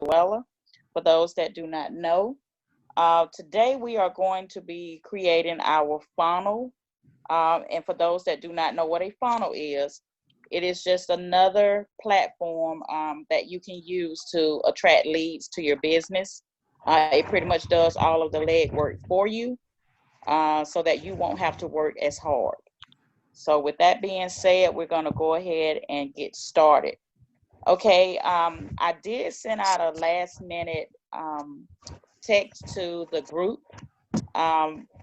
Venezuela. For those that do not know, today we are going to be creating our funnel. And for those that do not know what a funnel is, it is just another platform that you can use to attract leads to your business. It pretty much does all of the legwork for you so that you won't have to work as hard. So with that being said, we're going to go ahead and get started. Okay, I did send out a last minute text to the group.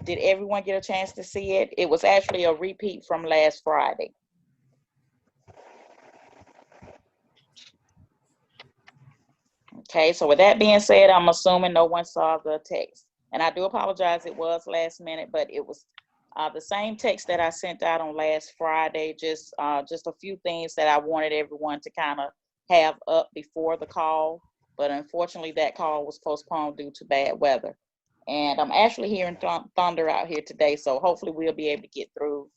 Did everyone get a chance to see it? It was actually a repeat from last Friday. Okay, so with that being said, I'm assuming no one saw the text. And I do apologize, it was last minute, but it was the same text that I sent out on last Friday, just a few things that I wanted everyone to kind of have up before the call. But unfortunately, that call was postponed due to bad weather. And I'm actually hearing thunder out here today, so hopefully we'll be able to get through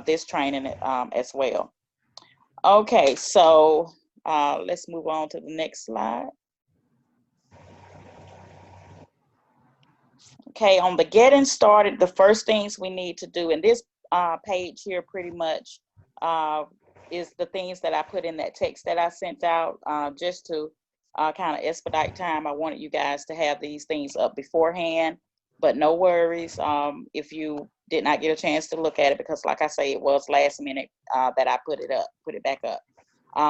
this training as well. Okay, so let's move on to the next slide. Okay, on the getting started, the first things we need to do, and this page here pretty much is the things that I put in that text that I sent out just to kind of expedite time. I wanted you guys to have these things up beforehand, but no worries if you did not get a chance to look at it, because like I say, it was last minute that I put it back up.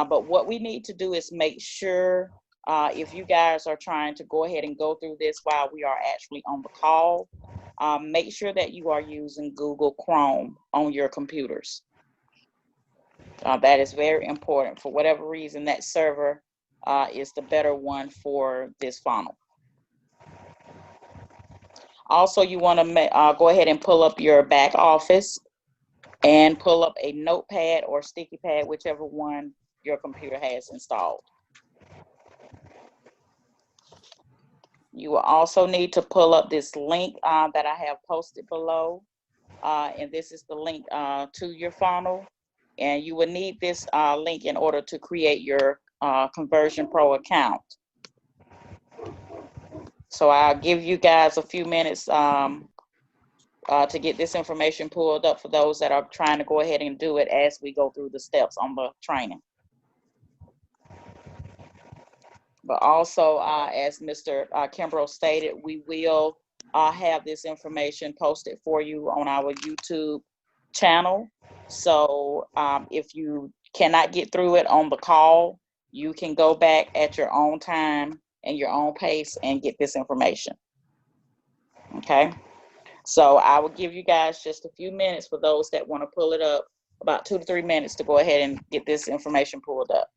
But what we need to do is make sure if you guys are trying to go ahead and go through this while we are actually on the call, make sure that you are using Google Chrome on your computers. That is very important. For whatever reason, that server is the better one for this funnel. Also, you want to go ahead and pull up your back office and pull up a notepad or sticky pad, whichever one your computer has installed. You will also need to pull up this link that I have posted below. And this is the link to your funnel. And you will need this link in order to create your Conversion Pro account. So I'll give you guys a few minutes to get this information pulled up for those that are trying to go ahead and do it as we go through the steps on the training. But also, as Mr. Kimbrough stated, we will have this information posted for you on our YouTube channel. So if you cannot get through it on the call, you can go back at your own time and your own pace and get this information. Okay, so I will give you guys just a few minutes for those that want to pull it up, about 2 to 3 minutes to go ahead and get this information pulled up.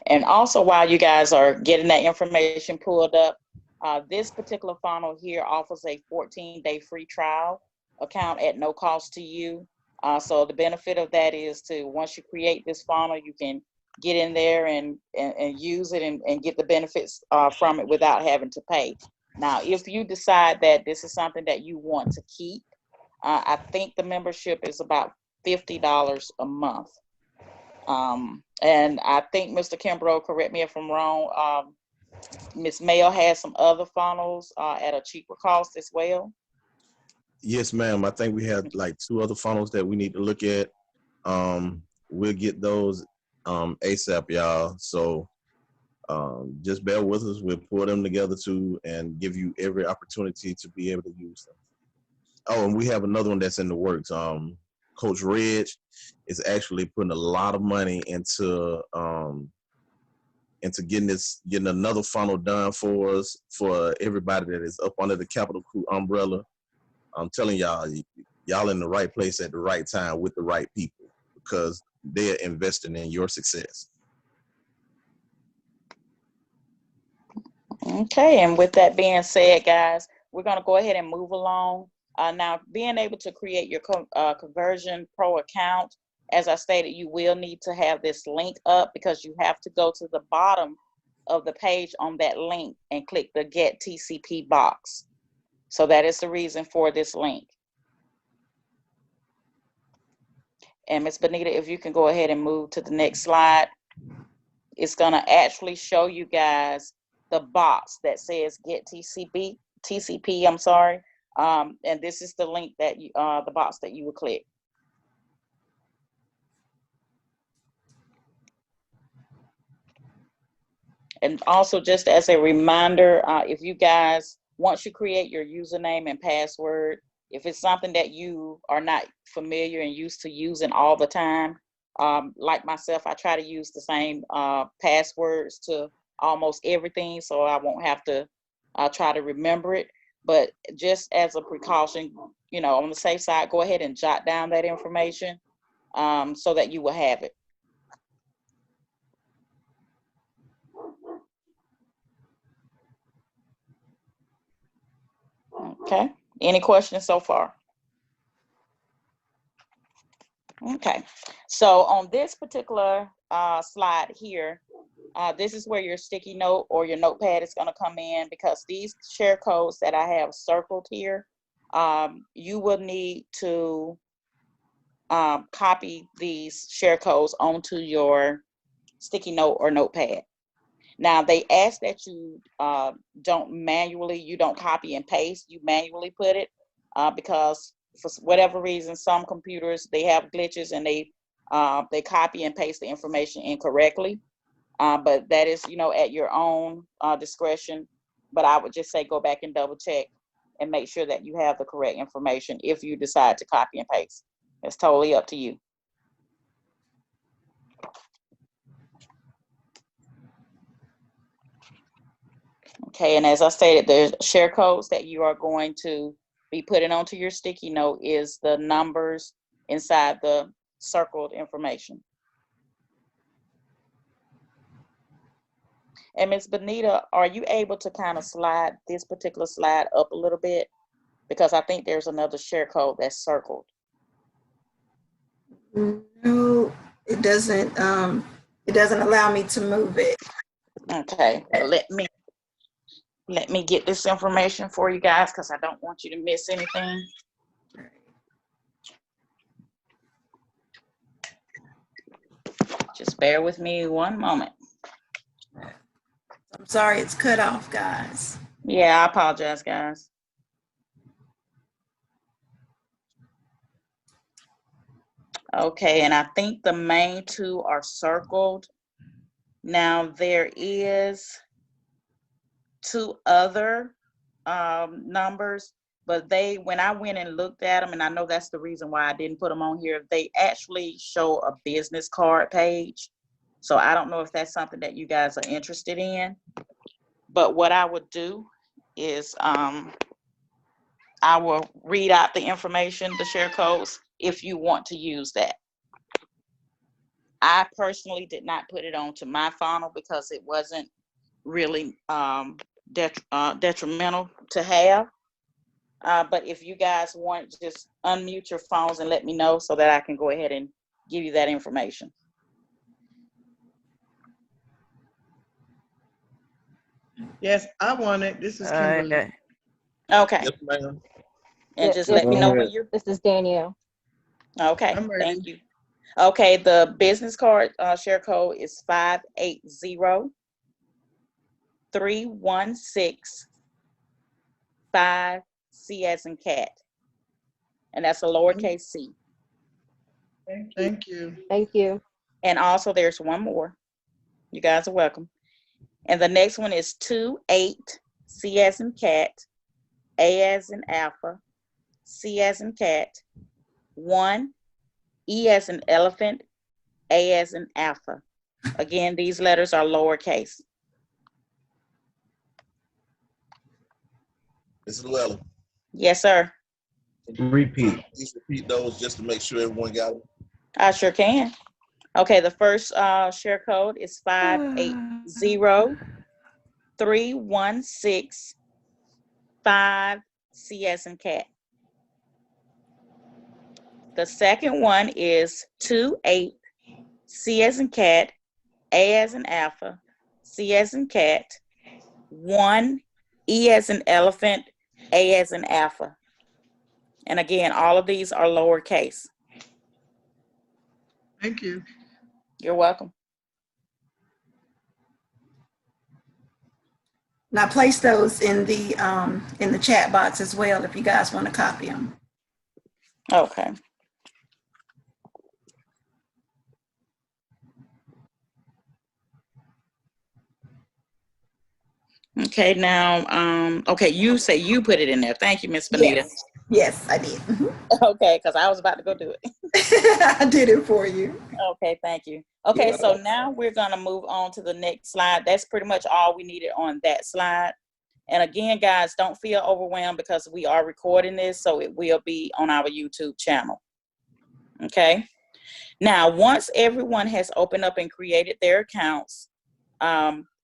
And also, while you guys are getting that information pulled up, this particular funnel here offers a 14-day free trial account at no cost to you. So the benefit of that is to, once you create this funnel, you can get in there and use it and get the benefits from it without having to pay. Now, if you decide that this is something that you want to keep, I think the membership is about $50 a month. And I think Mr. Kimbrough, correct me if I'm wrong, Ms. Mayo has some other funnels at a cheaper cost as well. Yes, ma'am. I think we have like 2 other funnels that we need to look at. We'll get those ASAP, y'all. So just bear with us. We'll pull them together too and give you every opportunity to be able to use them. Oh, and we have another one that's in the works. Coach Reg is actually putting a lot of money into getting another funnel done for us, for everybody that is up under the Capital Crew umbrella. I'm telling y'all in the right place at the right time with the right people, because they're investing in your success. Okay, and with that being said, guys, we're going to go ahead and move along. Now, being able to create your Conversion Pro account, as I stated, you will need to have this link up, because you have to go to the bottom of the page on that link and click the Get TCP box. So that is the reason for this link. And Ms. Benita, if you can go ahead and move to the next slide, it's gonna actually show you guys the box that says get TCP, I'm sorry. And this is the link that you, the box that you would click. And also, just as a reminder, if you guys, once you create your username and password, if it's something that you are not familiar and used to using all the time, like myself, I try to use the same passwords to almost everything, so I won't have to try to remember it. But just as a precaution, you know, on the safe side, go ahead and jot down that information so that you will have it. Okay, any questions so far? Okay, so on this particular slide here, this is where your sticky note or your notepad is going to come in, because these share codes that I have circled here, you will need to copy these share codes onto your sticky note or notepad. Now, they ask that you you don't copy and paste, you manually put it, because for whatever reason, some computers, they have glitches and they copy and paste the information incorrectly. But that is, you know, at your own discretion. But I would just say go back and double check and make sure that you have the correct information if you decide to copy and paste. It's totally up to you. Okay, and as I stated, there's share codes that you are going to be putting onto your sticky note is the numbers inside the circled information. And Ms. Benita, are you able to kind of slide this particular slide up a little bit? Because I think there's another share code that's circled. No, it doesn't. It doesn't allow me to move it. Okay, let me get this information for you guys, because I don't want you to miss anything. Just bear with me one moment. I'm sorry, it's cut off, guys. Yeah, I apologize, guys. Okay, and I think the main two are circled. Now there is two other numbers, but when I went and looked at them, and I know that's the reason why I didn't put them on here, they actually show a business card page. So I don't know if that's something that you guys are interested in. But what I would do is I will read out the information, the share codes, if you want to use that. I personally did not put it onto my funnel because it wasn't really detrimental to have. But if you guys want, just unmute your phones and let me know so that I can go ahead and give you that information. Yes, I want it. This is Kimberly. Okay. Yes, ma'am. And just let me know when you're. This is Danielle. Okay, I'm ready. thank you. Okay, the business card share code is 580-316-5 C as in cat. And that's a lowercase c. Thank you. Thank you. And also there's one more. You guys are welcome. And the next one is 28 C as in cat, A as in alpha, C as in cat, 1 E as in elephant, A as in alpha. Again, these letters are lowercase. Ms. Llewellyn, Yes, sir. please repeat those just to make sure everyone got them. I sure can. Okay, the first share code is 580-316-5 C as in cat. The second one is 28 C as in cat, A as in alpha, C as in cat, 1 E as in elephant, A as in alpha. And again, all of these are lowercase. Thank you. You're welcome. And I placed those in the chat box as well if you guys want to copy them. Okay. Okay, now, okay, you say you put it in there. Thank you, Miss Benita. Yes, I did. Okay, because I was about to go do it. I did it for you. Okay, thank you. Okay, so now we're gonna move on to the next slide. That's pretty much all we needed on that slide. And again, guys, don't feel overwhelmed because we are recording this, so it will be on our YouTube channel. Okay. Now, once everyone has opened up and created their accounts,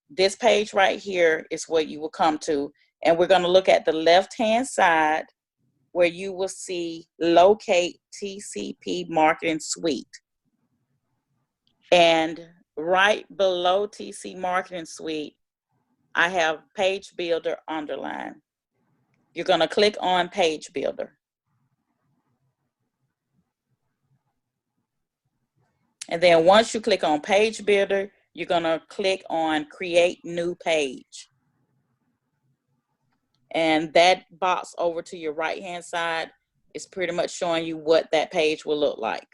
this page right here is what you will come to. And we're going to look at the left-hand side where you will see Locate TCP Marketing Suite. And right below TC Marketing Suite, I have Page Builder underlined. You're going to click on Page Builder. And then once you click on Page Builder, you're going to click on Create New Page. And that box over to your right-hand side is pretty much showing you what that page will look like.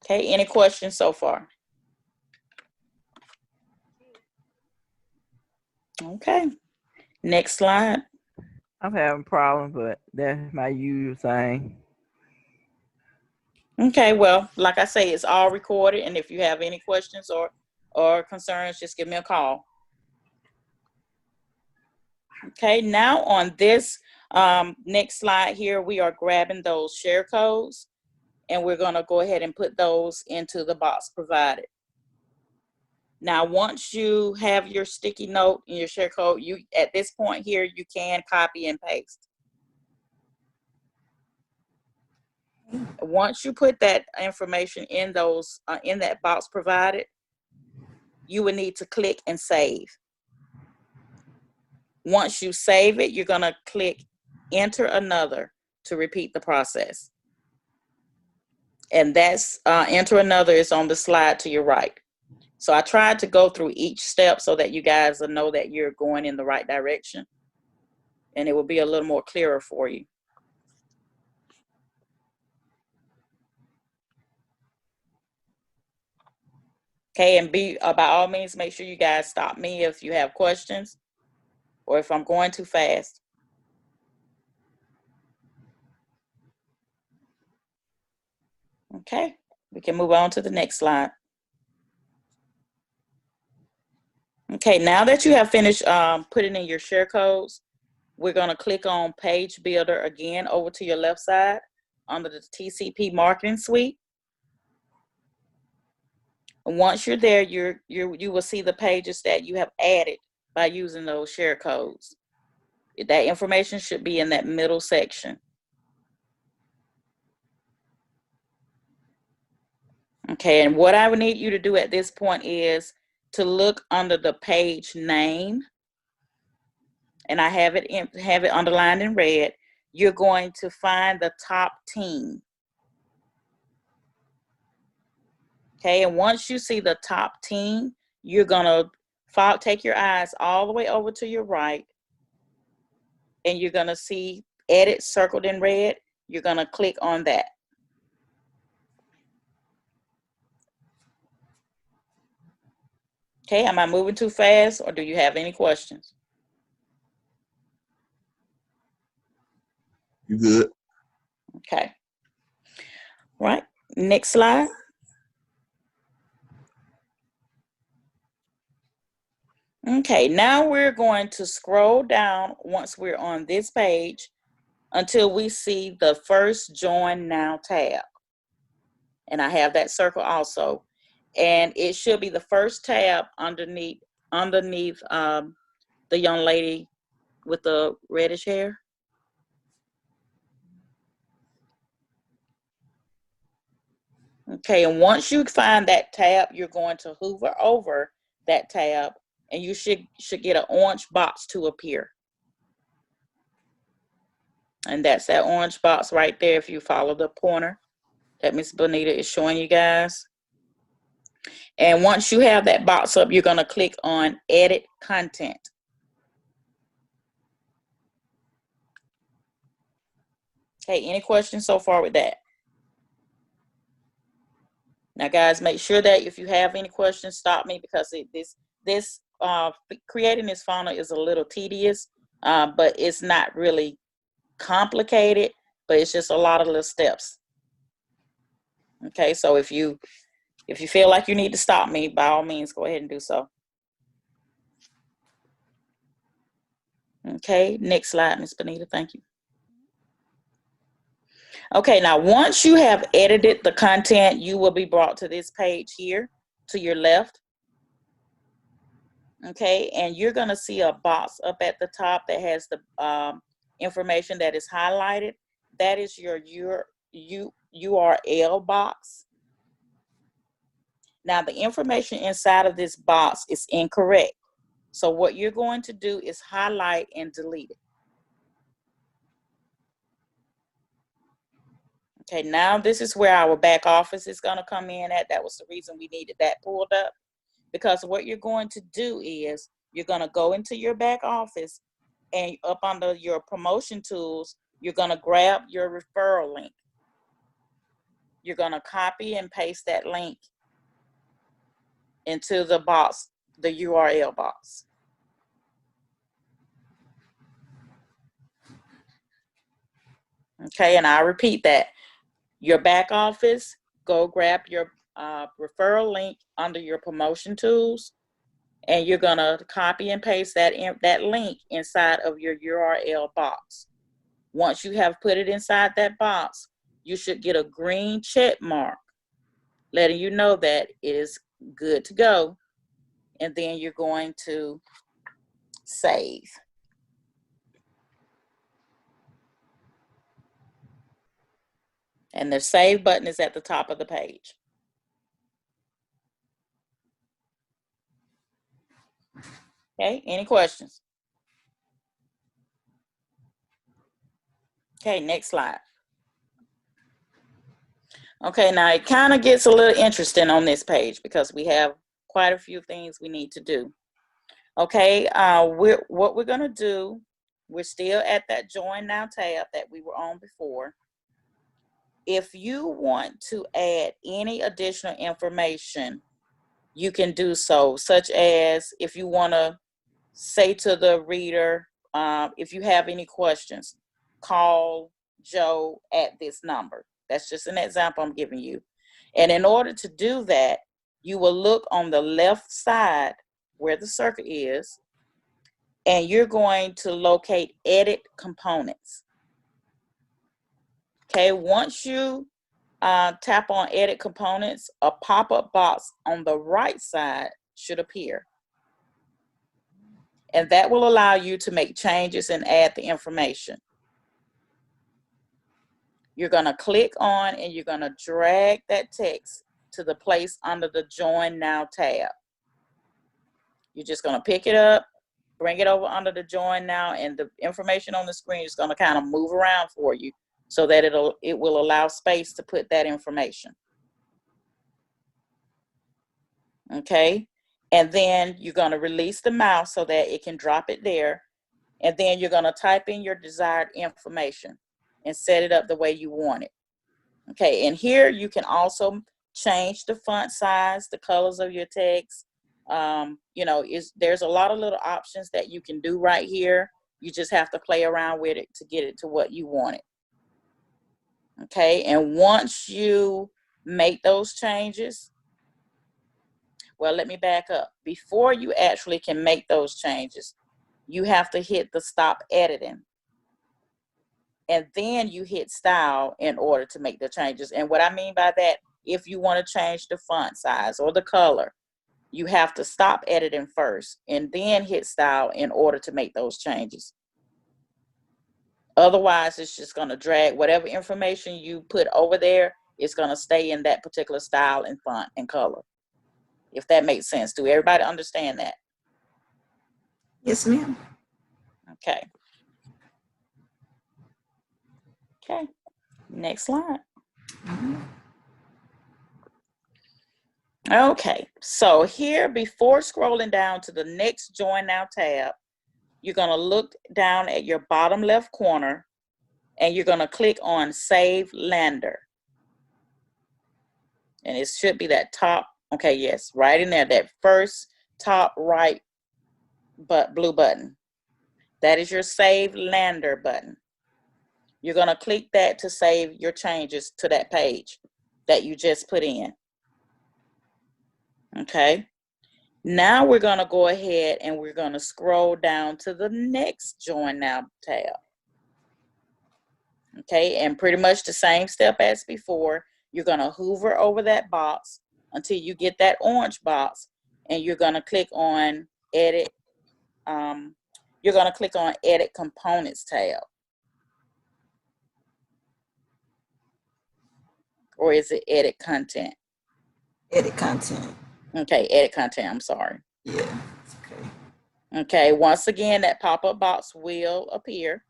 Okay, any questions so far? Okay, next slide. I'm having problems, but that's my usual thing. Okay, well, like I say, it's all recorded, and if you have any questions or concerns, just give me a call. Okay, now on this next slide here, we are grabbing those share codes, and we're going to go ahead and put those into the box provided. Now, once you have your sticky note and your share code, you at this point here, you can copy and paste. Once you put that information in those in that box provided, you will need to click and save. Once you save it, you're going to click Enter Another to repeat the process. And that's Enter Another is on the slide to your right. So I tried to go through each step so that you guys will know that you're going in the right direction. And it will be a little more clearer for you. Okay, and by all means, make sure you guys stop me if you have questions or if I'm going too fast. Okay, we can move on to the next slide. Okay, now that you have finished putting in your share codes, we're going to click on Page Builder again over to your left side under the TCP Marketing Suite. And once you're there, you will see the pages that you have added by using those share codes. That information should be in that middle section. Okay, and what I would need you to do at this point is to look under the page name, and I have it underlined in red. You're going to find the top team. Okay, and once you see the top team, you're gonna take your eyes all the way over to your right, and you're gonna see Edit circled in red. You're gonna click on that. Okay, am I moving too fast, or do you have any questions? You good? Okay. Right, next slide. Okay, now we're going to scroll down once we're on this page until we see the first Join Now tab. And I have that circle also. And it should be the first tab underneath the young lady with the reddish hair. Okay, and once you find that tab, you're going to hover over that tab and you should get an orange box to appear. And that's that orange box right there if you follow the pointer that Miss Bonita is showing you guys. And once you have that box up, you're going to click on Edit Content. Okay, any questions so far with that? Now, guys, make sure that if you have any questions, stop me, because creating this funnel is a little tedious, but it's not really complicated, but it's just a lot of little steps. Okay, so if you feel like you need to stop me, by all means, go ahead and do so. Okay, next slide, Ms. Bonita, thank you. Okay, now once you have edited the content, you will be brought to this page here to your left. Okay, and you're gonna see a box up at the top that has the information that is highlighted. That is your URL box. Now the information inside of this box is incorrect. So what you're going to do is highlight and delete it. Okay, now this is where our back office is going to come in at. That was the reason we needed that pulled up. Because what you're going to do is you're going to go into your back office, and up under your promotion tools, you're going to grab your referral link. You're going to copy and paste that link into the box, the URL box. Okay, and I'll repeat that. Your back office, go grab your referral link under your promotion tools, and you're gonna copy and paste that link inside of your URL box. Once you have put it inside that box, you should get a green check mark letting you know that it is good to go, and then you're going to save. And the save button is at the top of the page. Okay, any questions? Okay, next slide. Okay, now it kind of gets a little interesting on this page because we have quite a few things we need to do. Okay, what we're gonna do, we're still at that Join Now tab that we were on before. If you want to add any additional information, you can do so, such as if you want to say to the reader, if you have any questions, call Joe at this number. That's just an example I'm giving you. And in order to do that, you will look on the left side where the circle is, and you're going to locate Edit Components. Okay, once you tap on Edit Components, a pop-up box on the right side should appear. And that will allow you to make changes and add the information. You're going to click on and you're going to drag that text to the place under the Join Now tab. You're just going to pick it up, bring it over under the Join Now, and the information on the screen is going to kind of move around for you so that it will allow space to put that information. Okay, and then you're going to release the mouse so that it can drop it there, and then you're going to type in your desired information and set it up the way you want it. Okay, and here you can also change the font size, the colors of your text. You know, there's a lot of little options that you can do right here. You just have to play around with it to get it to what you want it. Okay, and once you make those changes, well, let me back up. Before you actually can make those changes, you have to hit the stop editing. And then you hit style in order to make the changes. And what I mean by that, if you want to change the font size or the color, you have to stop editing first and then hit style in order to make those changes. Otherwise, it's just going to drag whatever information you put over there. It's going to stay in that particular style and font and color. If that makes sense. Do everybody understand that? Yes, ma'am. Okay. Okay, next slide. Okay, so here before scrolling down to the next Join Now tab, you're gonna look down at your bottom left corner and you're gonna click on Save Lander. And it should be that top, okay, yes, right in there, that first top right blue button. That is your Save Lander button. You're gonna click that to save your changes to that page that you just put in. Okay, now we're gonna go ahead and we're gonna scroll down to the next Join Now tab. Okay, and pretty much the same step as before. You're gonna hover over that box until you get that orange box, and you're gonna click on Edit. You're gonna click on Edit Components tab. Or is it Edit Content? Edit content. Okay, Edit Content, I'm sorry. Yeah, it's okay. Okay, once again, that pop-up box will appear.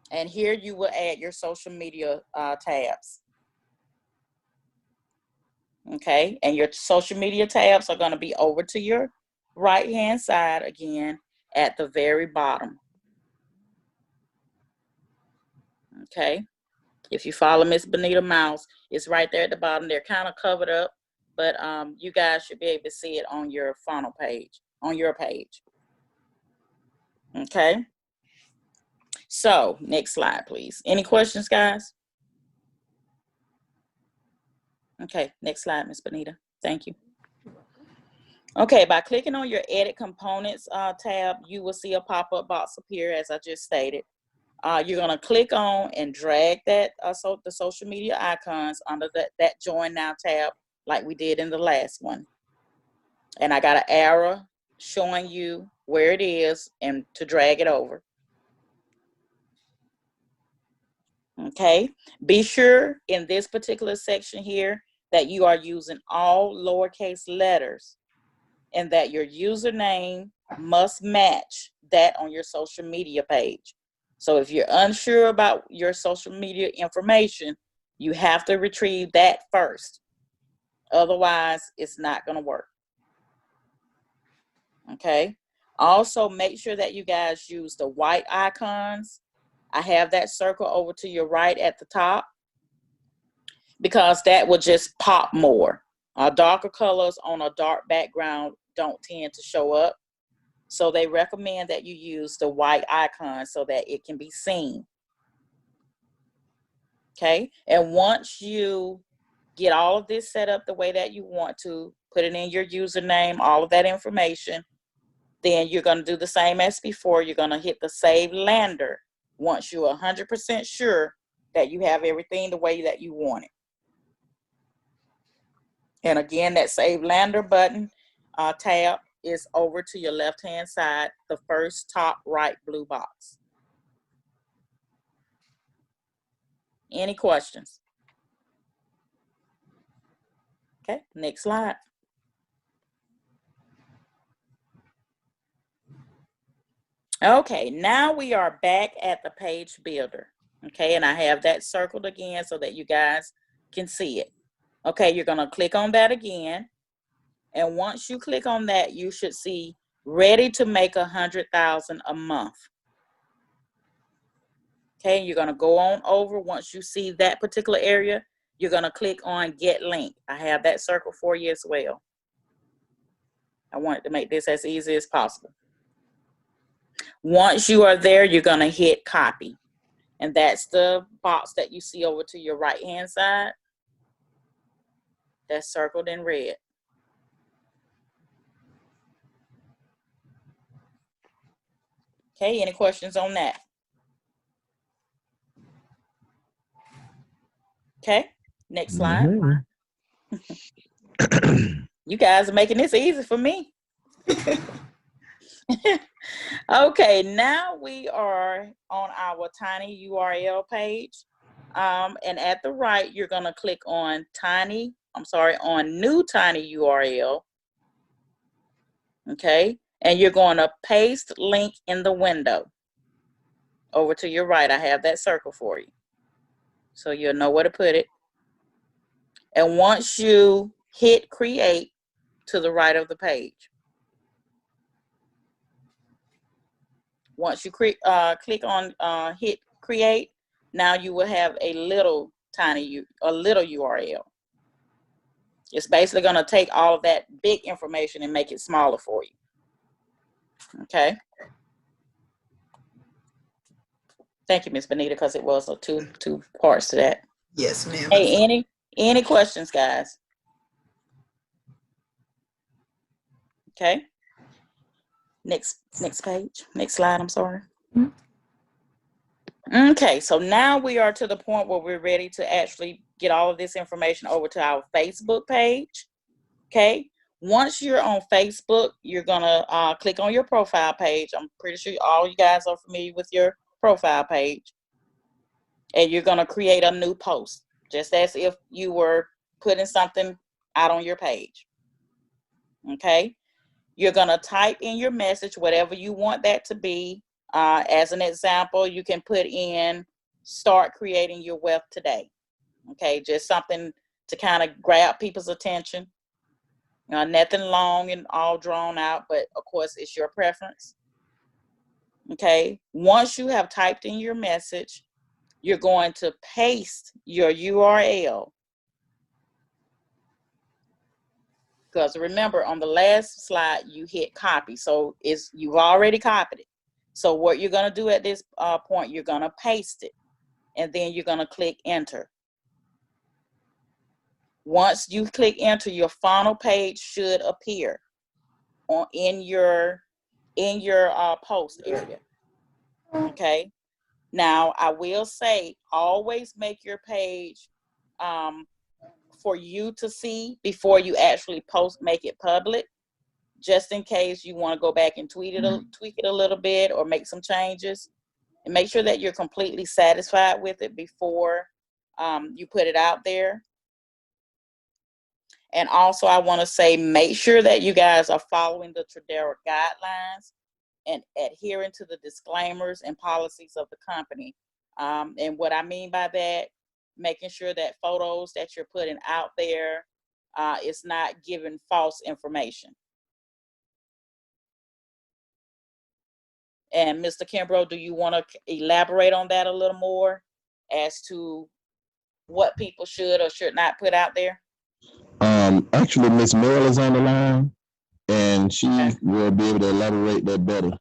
And here you will add your social media tabs. Okay, and your social media tabs are gonna be over to your right-hand side again at the very bottom. Okay, if you follow Miss Bonita Mouse, it's right there at the bottom. They're kind of covered up, but you guys should be able to see it on your funnel page, on your page. Okay, so next slide, please. Any questions, guys? Okay, next slide, Miss Bonita. Thank you. Okay, by clicking on your Edit Components tab, you will see a pop-up box appear, as I just stated. You're gonna click on and drag that the social media icons under that Join Now tab, like we did in the last one. And I got an arrow showing you where it is and to drag it over. Okay, be sure in this particular section here that you are using all lowercase letters and that your username must match that on your social media page. So if you're unsure about your social media information, you have to retrieve that first. Otherwise, it's not going to work. Okay. Also, make sure that you guys use the white icons. I have that circle over to your right at the top because that will just pop more. Darker colors on a dark background don't tend to show up. So they recommend that you use the white icon so that it can be seen. Okay, and once you get all of this set up the way that you want to, put it in your username, all of that information, then you're going to do the same as before. You're going to hit the Save Lander once you're 100% sure that you have everything the way that you want it. And again, that Save Lander button tab is over to your left-hand side, the first top right blue box. Any questions? Okay, next slide. Okay, now we are back at the page builder. Okay, and I have that circled again so that you guys can see it. Okay, you're gonna click on that again. And once you click on that, you should see ready to make 100,000 a month. Okay, you're gonna go on over. Once you see that particular area, you're gonna click on Get Link. I have that circle for you as well. I wanted to make this as easy as possible. Once you are there, you're gonna hit Copy. And that's the box that you see over to your right-hand side. That's circled in red. Okay, any questions on that? Okay, next slide. You guys are making this easy for me. Okay, now we are on our tiny URL page. And at the right, you're gonna click on New Tiny URL. Okay, and you're going to paste link in the window. over to your right. I have that circle for you. So you'll know where to put it. And once you hit create to the right of the page, once you click on hit create, now you will have a little URL. It's basically going to take all of that big information and make it smaller for you. Okay. Thank you, Miss Benita, because it was a two parts to that. Yes, ma'am. Hey, any questions, guys? Okay. Next page. Next slide. I'm sorry. Okay, so now we are to the point where we're ready to actually get all of this information over to our Facebook page. Okay. Once you're on Facebook, you're gonna click on your profile page. I'm pretty sure all you guys are familiar with your profile page. And you're gonna create a new post, just as if you were putting something out on your page. Okay. You're gonna type in your message, whatever you want that to be. As an example, you can put in, start creating your wealth today. Okay, just something to kind of grab people's attention. Nothing long and all drawn out, but of course it's your preference. Okay, once you have typed in your message, you're going to paste your URL. Because remember, on the last slide, you hit copy. So you've already copied it. So what you're going to do at this point, you're going to paste it. And then you're going to click enter. Once you click enter, your funnel page should appear in your post area. Okay. Now, I will say, always make your page for you to see before you actually make it public, just in case you want to go back and tweak it a little bit or make some changes. And make sure that you're completely satisfied with it before you put it out there. And also, I want to say, make sure that you guys are following the Tradera guidelines and adhering to the disclaimers and policies of the company. And what I mean by that, making sure that photos that you're putting out there is not giving false information. And Mr. Kimbrough, do you want to elaborate on that a little more as to what people should or should not put out there? Actually, Miss Merrill is on the line, and she will be able to elaborate that better.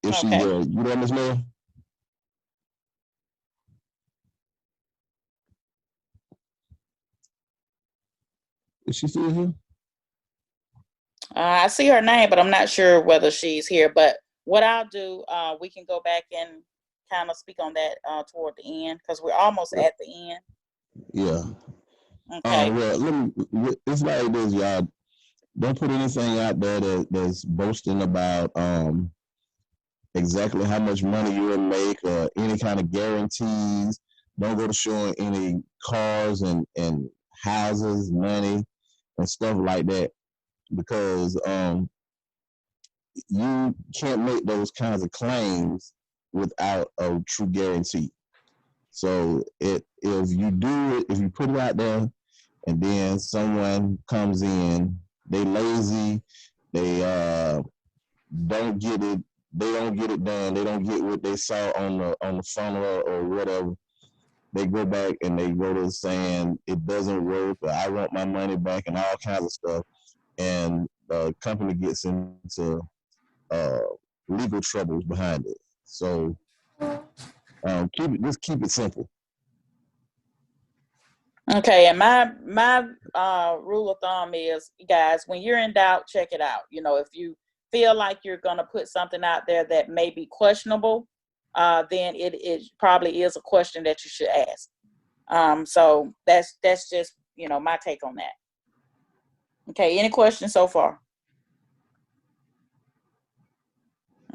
If she's there. You there, Miss Merrill? Is she still here? I see her name, but I'm not sure whether she's here. But what I'll do, we can go back and kind of speak on that toward the end, because we're almost at the end. Yeah. Okay. Well, it's like this, y'all. Don't put anything out there that's boasting about exactly how much money you will make or any kind of guarantees. Don't go to showing any cars and houses, money, and stuff like that, because you can't make those kinds of claims without a true guarantee. So if you do it, if you put it out there and then someone comes in, they lazy, they don't get it, done, they don't get what they saw on the funnel or whatever, they go back and they go to saying it doesn't work, or I want my money back, and all kinds of stuff, and the company gets into legal troubles behind it. So keep it simple. Okay, and my rule of thumb is, guys, when you're in doubt, check it out. If you feel like you're gonna put something out there that may be questionable, then it probably is a question that you should ask. So that's just my take on that. Okay, any questions so far?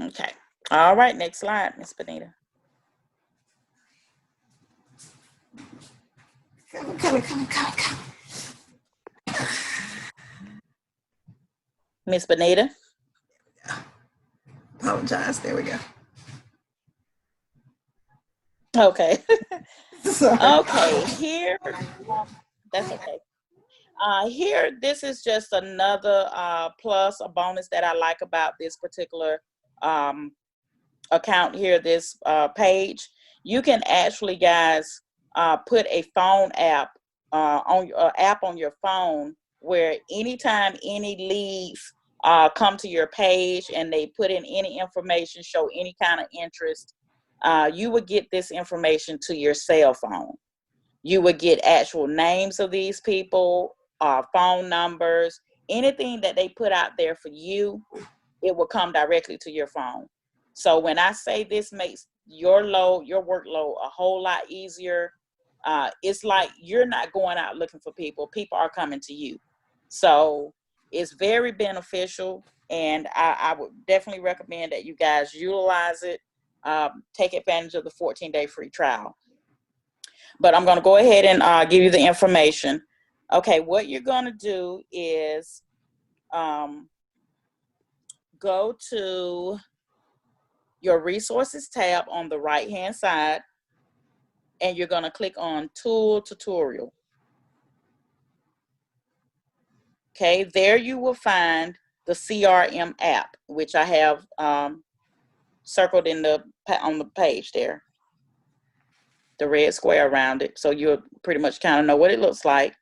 Okay, all right, next slide, Miss Benita. Come. Miss Benita. Apologize. There we go. Okay. Sorry. Okay, here, that's okay. Here, this is just another plus, a bonus that I like about this particular um, account here, this page. You can actually, guys, put a phone app on your app on your phone where anytime any leads come to your page and they put in any information, show any kind of interest, you would get this information to your cell phone. You would get actual names of these people, phone numbers, anything that they put out there for you, it will come directly to your phone. So when I say this makes your workload a whole lot easier, it's like you're not going out looking for people. People are coming to you. So it's very beneficial, and I would definitely recommend that you guys utilize it. Take advantage of the 14-day free trial. But I'm going to go ahead and give you the information. Okay, what you're going to do is go to your resources tab on the right hand side, and you're going to click on tool tutorial. Okay, there you will find the CRM app, which I have circled on the page there, the red square around it, so you'll pretty much kind of know what it looks like.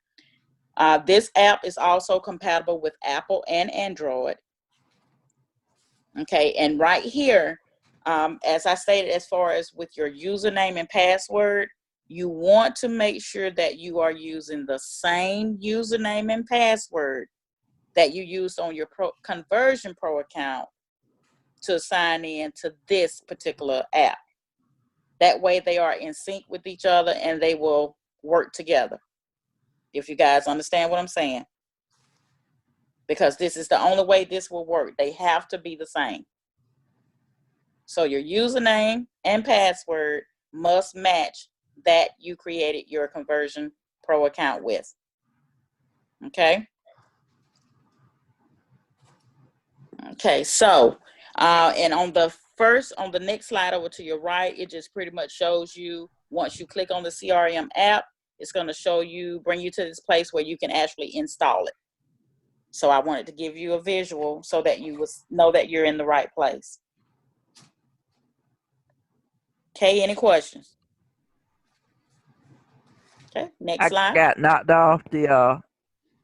This app is also compatible with Apple and Android. Okay, and right here, as I stated, as far as with your username and password, you want to make sure that you are using the same username and password that you used on your Conversion Pro account to sign in to this particular app. That way they are in sync with each other and they will work together. If you guys understand what I'm saying. Because this is the only way this will work. They have to be the same. So your username and password must match that you created your Conversion Pro account with. Okay. Okay, so and on the next slide over to your right, it just pretty much shows you, once you click on the CRM app, it's going to show you, bring you to this place where you can actually install it. So I wanted to give you a visual so that you would know that you're in the right place. Okay, any questions? Okay, next slide. I got knocked off the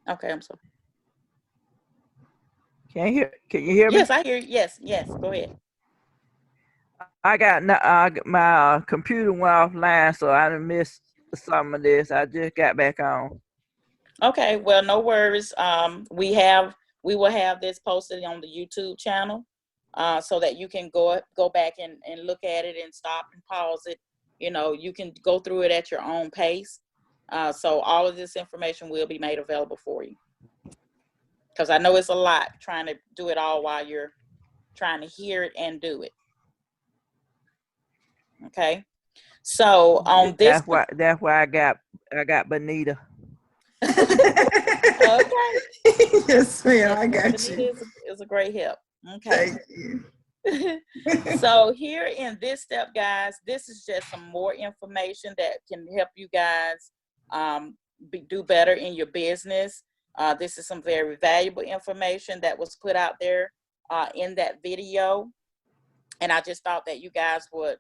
Okay, I'm sorry. can you hear me? Yes, I hear you. Yes, go ahead. I got my computer went offline, so I done missed some of this. I just got back on. Okay, well, no worries. We will have this posted on the YouTube channel, so that you can go back and look at it and stop and pause it. You know, you can go through it at your own pace. So all of this information will be made available for you. Because I know it's a lot trying to do it all while you're trying to hear it and do it. Okay. So on this, that's why I got Bonita. okay. Yes, ma'am, Yes, I got Bonita you. is a great help. Okay. Thank you. So here in this step, guys, this is just some more information that can help you guys do better in your business. This is some very valuable information that was put out there in that video. And I just thought that you guys would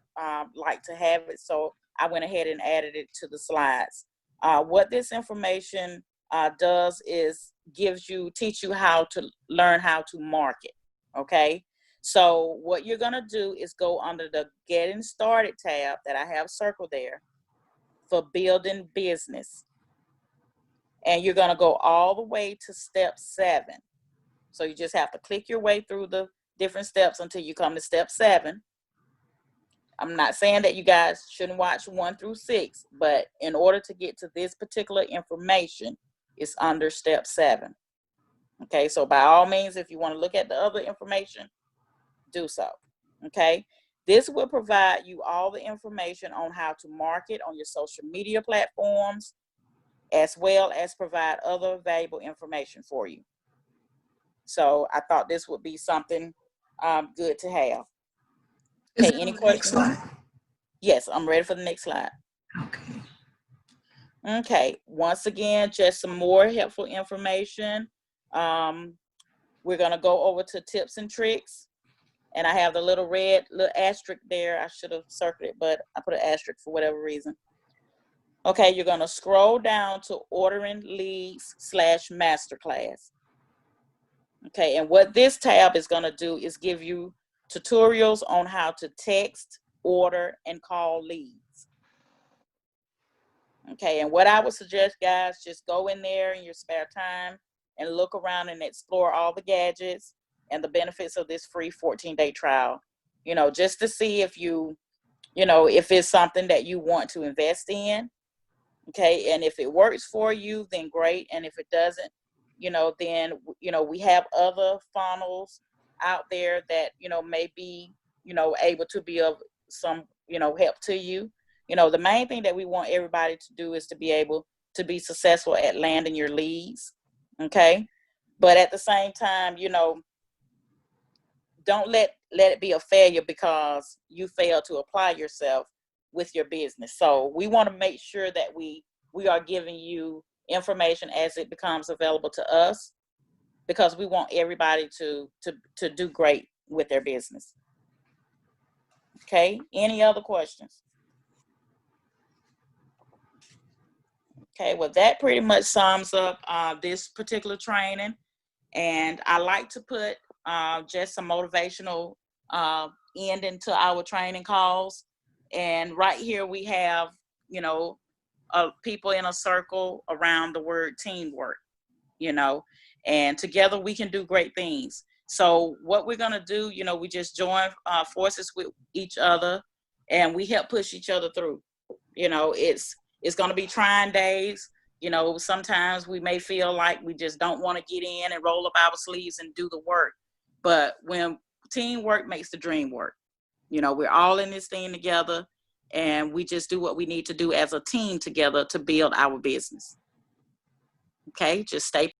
like to have it. So I went ahead and added it to the slides. What this information does is teach you how to learn how to market. Okay. So what you're going to do is go under the Getting Started tab that I have circled there for building business. And you're going to go all the way to step 7. So you just have to click your way through the different steps until you come to step 7. I'm not saying that you guys shouldn't watch 1 through 6, but in order to get to this particular information, it's under step 7. Okay, so by all means, if you want to look at the other information, do so. Okay, this will provide you all the information on how to market on your social media platforms, as well as provide other valuable information for you. So I thought this would be something good to have. Okay, any questions? Excellent. Yes, I'm ready for the next slide. Okay. Okay, once again, just some more helpful information. We're gonna go over to tips and tricks. And I have the little red little asterisk there. I should have circled it, but I put an asterisk for whatever reason. Okay, you're gonna scroll down to ordering leads / masterclass. Okay, and what this tab is gonna do is give you tutorials on how to text, order, and call leads. Okay, and what I would suggest, guys, just go in there in your spare time and look around and explore all the gadgets and the benefits of this free 14-day trial. You know, just to see if if it's something that you want to invest in. Okay, and if it works for you, then great. And if it doesn't, then we have other funnels out there that may be able to be of some help to you. The main thing that we want everybody to do is to be able to be successful at landing your leads. Okay, but at the same time, don't let it be a failure because you fail to apply yourself with your business. So we want to make sure that we are giving you information as it becomes available to us, because we want everybody to do great with their business. Okay, any other questions? Okay, well, that pretty much sums up this particular training. And I like to put just some motivational ending to our training calls. And right here we have, people in a circle around the word teamwork, and together we can do great things. So what we're going to do, we just join forces with each other, and we help push each other through. It's going to be trying days. Sometimes we may feel like we just don't want to get in and roll up our sleeves and do the work. But when teamwork makes the dream work, we're all in this thing together, and we just do what we need to do as a team together to build our business. Okay, just stay